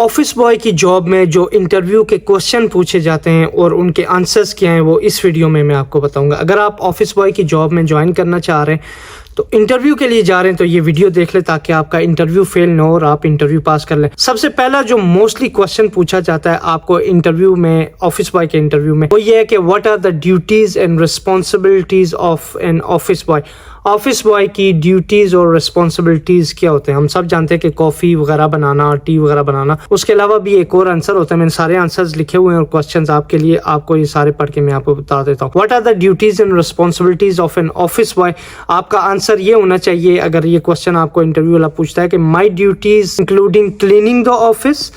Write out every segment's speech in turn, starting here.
Office boy की job में जो इंटरव्यू के क्वेश्चन पूछे जाते हैं और उनके आंसर्स क्या हैं वो इस वीडियो में मैं आपको बताऊंगा। अगर आप ऑफिस बॉय की जॉब में ज्वाइन करना चाह रहे हैं तो इंटरव्यू के लिए जा रहे हैं तो ये वीडियो देख ले ताकि आपका इंटरव्यू फेल ना हो और आप इंटरव्यू पास कर लें। सबसे पहला जो मोस्टली क्वेश्चन पूछा जाता है आपको इंटरव्यू में, ऑफिस बॉय के इंटरव्यू में, वो ये है कि what are the duties and responsibilities of an office boy. Office boy की ड्यूटीज और रिस्पॉन्सिबिलिटीज क्या होते हैं। हम सब जानते हैं कि कॉफी वगैरह बनाना, टी वगैरह बनाना। उसके अलावा भी एक और आंसर होता है, मैंने सारे आंसर्स लिखे हुए हैं और क्वेश्चंस आपके लिए, आपको ये सारे पढ़ के मैं आपको बता देता हूँ। What are the duties and responsibilities of an office boy. आपका आंसर ये होना चाहिए अगर ये क्वेश्चन आपको इंटरव्यू वाला पूछता है कि my duties including cleaning the office,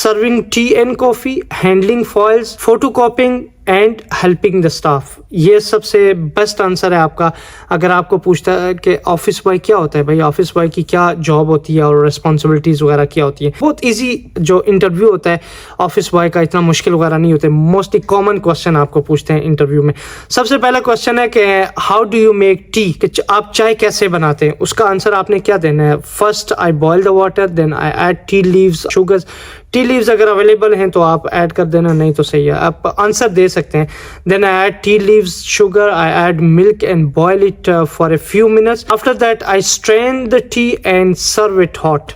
serving tea and coffee, handling files, photocopying and helping the staff. ये सबसे बेस्ट आंसर है आपका अगर आपको पूछता है कि ऑफिस बॉय क्या होता है। भाई ऑफिस बॉय की क्या जॉब होती है और रिस्पॉन्सिबिलिटीज वगैरह क्या होती है। बहुत इजी जो इंटरव्यू होता है ऑफिस बॉय का, इतना मुश्किल वगैरह नहीं होता है। मोस्टली कॉमन क्वेश्चन आपको पूछते हैं इंटरव्यू में। सबसे पहला क्वेश्चन है कि how do you make tea, कि आप चाय कैसे बनाते हैं। उसका आंसर आपने क्या देना है। First I boil the water, then I add tea leaves, sugars. Tea leaves अगर अवेलेबल हैं तो आप ऐड कर देना, नहीं तो सही है, आप आंसर दे सकते हैं। Then I add tea leaves, sugar, I add milk and boil it for a few minutes. After that I strain the tea and serve it hot.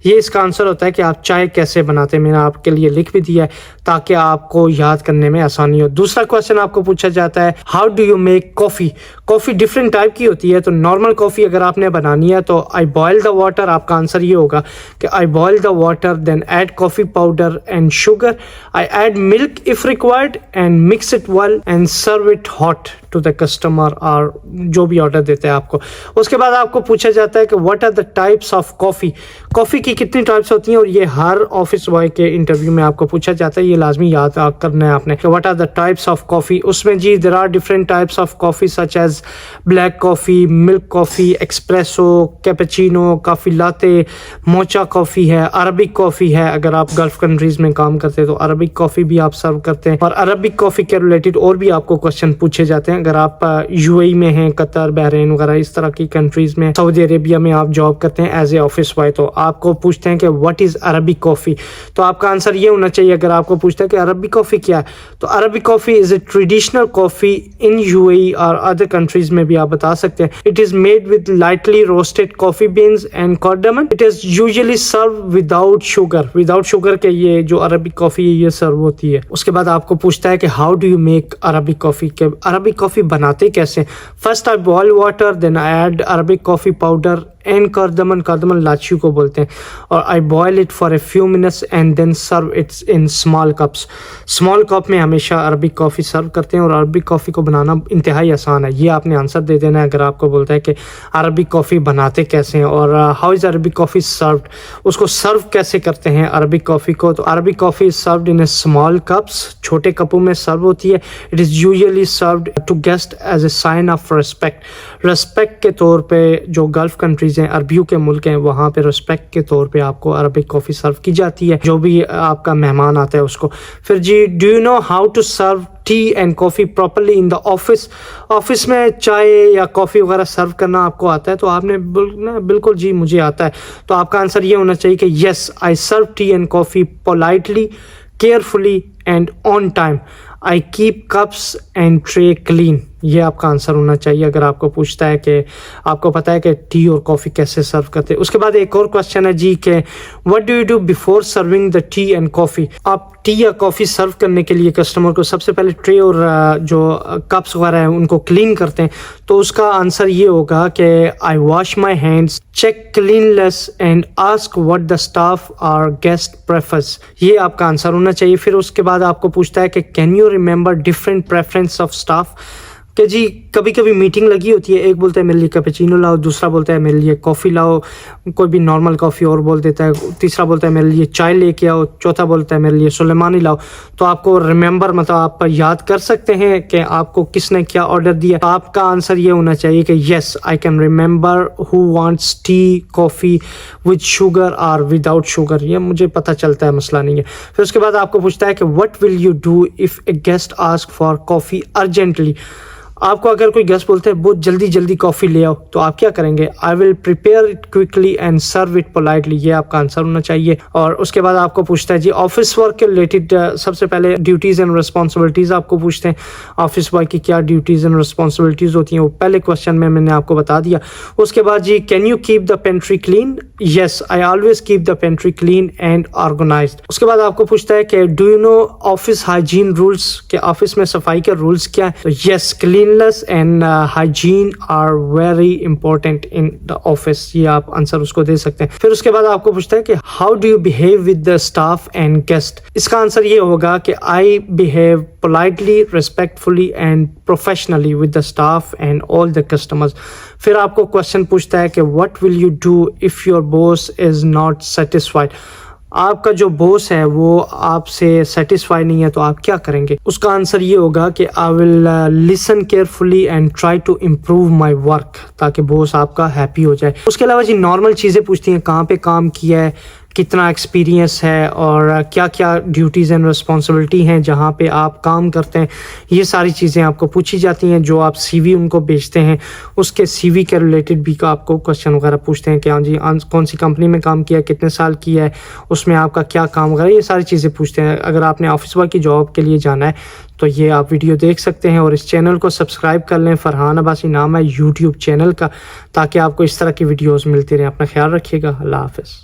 ये इसका आंसर होता है कि आप चाय कैसे बनाते हैं। मैंने आपके लिए लिख भी दिया है ताकि आपको याद करने में आसानी हो। दूसरा क्वेश्चन आपको पूछा जाता है how do you make coffee. Coffee different type की होती है, तो नॉर्मल कॉफ़ी अगर आपने बनानी है तो आई बॉयल द वाटर। आपका आंसर ये होगा कि I boil the water, then add coffee powder and sugar, I add milk if required and mix it well and serve it hot to the customer, और जो भी order देते हैं आपको। उसके बाद आपको पूछा जाता है कि what are the types of coffee. Coffee की कितनी टाइप्स होती हैं, और ये हर ऑफिस बॉय के इंटरव्यू में आपको पूछा जाता है। ये लाजमी याद करना है आपने कि what are the types of coffee. उसमें जी there are different types of coffee such as black coffee, milk coffee, espresso, cappuccino, coffee latte, mocha coffee है, अरबिक कॉफ़ी है। अगर आप गल्फ कंट्रीज में काम करते हैं तो अरबिक कॉफ़ी भी आप सर्व करते हैं। और अरबिक कॉफ़ी के रिलेटेड और भी आपको क्वेश्चन पूछे जाते हैं अगर आप यूएई में हैं, कतर, बहरीन वगैरह इस तरह की कंट्रीज में, सऊदी अरेबिया में आप जॉब करते हैं एज ए ऑफिस बॉय, तो आपको पूछते हैं कि व्हाट इज अरबिक कॉफ़ी। तो आपका आंसर ये होना चाहिए अगर आपको पूछता है कि अरबिक कॉफ़ी क्या है, तो Arabic coffee is a traditional coffee in UAE और अदर कंट्रीज में भी आप बता सकते हैं। It is made with lightly roasted coffee beans and cardamom. It is usually serve without sugar. Without sugar के ये जो अरबिक कॉफ़ी है ये सर्व होती है। उसके बाद आपको पूछता है कि how do you make Arabic coffee, के अरबिक कॉफ़ी बनाते कैसे। First I boil water, then I add Arabic coffee powder and cardamom. Cardamom इलायची को बोलते हैं। और I boil it for a few minutes and then serve its in small cups. Small cup में हमेशा Arabic coffee सर्व करते हैं और अरबिक कॉफ़ी को बनाना इंतहाई आसान है। ये आपने आंसर दे देना है अगर आपको बोलता है कि अरबिक कॉफ़ी बनाते कैसे हैं और how is Arabic coffee served, उसको सर्व कैसे करते हैं अरबिक कॉफ़ी को। तो Arabic coffee is served in a small cups, छोटे कपों में सर्व होती है। It is usually served to guest as a sign of respect. Respect के तौर पर जो गल्फ कंट्रीज हैं, अरबियों के मुल्क हैं, वहाँ पे रिस्पेक्ट के तौर पे आपको अरबिक कॉफ़ी सर्व की जाती है जो भी आपका मेहमान आता है उसको। फिर जी do you know how to serve tea and coffee properly in the office. Office में चाय या कॉफ़ी वगैरह सर्व करना आपको आता है, तो आपने बिल्कुल जी मुझे आता है। तो आपका आंसर ये होना चाहिए कि yes I serve tea and coffee politely, carefully and on time. I keep cups and tray clean. ये आपका आंसर होना चाहिए अगर आपको पूछता है कि आपको पता है कि टी और कॉफ़ी कैसे सर्व करते हैं। उसके बाद एक और क्वेश्चन है जी कि what do you do before serving the tea and coffee. आप टी या कॉफ़ी सर्व करने के लिए कस्टमर को सबसे पहले ट्रे और जो कप्स वगैरह हैं उनको क्लीन करते हैं। तो उसका आंसर ये होगा कि I wash my hands, check cleanness and ask what the staff और गेस्ट प्रेफर्स। ये आपका आंसर होना चाहिए। फिर उसके बाद आपको पूछता है कि can you remember different preference of staff. कि जी कभी कभी मीटिंग लगी होती है, एक बोलता है मेरे लिए कैपेचिनो लाओ, दूसरा बोलता है मेरे लिए कॉफ़ी लाओ, कोई भी नॉर्मल कॉफ़ी और बोल देता है, तीसरा बोलता है मेरे लिए चाय लेके आओ, चौथा बोलता है मेरे लिए सुलेमानी लाओ। तो आपको रिमेंबर मतलब आप याद कर सकते हैं कि आपको किसने क्या ऑर्डर दिया। तो आपका आंसर ये होना चाहिए कि yes I can remember who wants tea coffee with sugar और विदाउट शुगर। ये मुझे पता चलता है, मसला नहीं है। फिर उसके बाद आपको पूछता है कि what will you do if A guest ask for coffee urgently. आपको अगर कोई गेस्ट बोलते हैं बहुत जल्दी जल्दी कॉफ़ी ले आओ, तो आप क्या करेंगे? I will prepare it quickly and serve it politely, ये आपका आंसर होना चाहिए। और उसके बाद आपको पूछता है जी ऑफिस वर्क के रिलेटेड सबसे पहले ड्यूटीज़ एंड रिस्पॉन्सिबिलिटीज़ आपको पूछते हैं, ऑफिस बॉय की क्या ड्यूटीज़ एंड रिस्पॉन्सिबिलिटीज़ होती हैं, वो पहले क्वेश्चन में मैंने आपको बता दिया। उसके बाद जी can you keep the pantry clean? Yes, I always keep the pantry clean and organised. उसके बाद आपको पूछता है कि do you know office hygiene rules, के ऑफिस में सफाई के रूल्स क्या है? तो yes, cleanness and hygiene are very important in the office, ये आप आंसर उसको दे सकते हैं। फिर उसके बाद आपको पूछता है कि how do you behave with the staff and guest? इसका आंसर ये होगा कि I behave politely, respectfully and professionally with the staff and all the customers. फिर आपको क्वेश्चन पूछता है कि what will you do if your boss is not satisfied? आपका जो बॉस है वो आपसे सेटिस्फाई नहीं है तो आप क्या करेंगे? उसका आंसर ये होगा कि I will listen carefully and try to improve my work, ताकि बॉस आपका हैप्पी हो जाए। उसके अलावा जी नॉर्मल चीज़ें पूछती हैं, कहाँ पे काम किया है, कितना एक्सपीरियंस है और क्या क्या ड्यूटीज़ एंड रिस्पॉन्सिबिलिटी हैं जहाँ पे आप काम करते हैं। ये सारी चीज़ें आपको पूछी जाती हैं। जो आप सीवी उनको भेजते हैं उसके सीवी के रिलेटेड भी का आपको क्वेश्चन वगैरह पूछते हैं कि हाँ जी कौन सी कंपनी में काम किया है, कितने साल किया है, उसमें आपका क्या काम वगैरह, ये सारी चीज़ें पूछते हैं। अगर आपने ऑफिस वर्क की जॉब के लिए जाना है तो ये आप वीडियो देख सकते हैं और इस चैनल को सब्सक्राइब कर लें। फरहान अब्बासी नाम है यूट्यूब चैनल का, ताकि आपको इस तरह की वीडियोज़ मिलती रहें। अपना ख्याल रखिएगा। अल्लाह हाफ़िज़।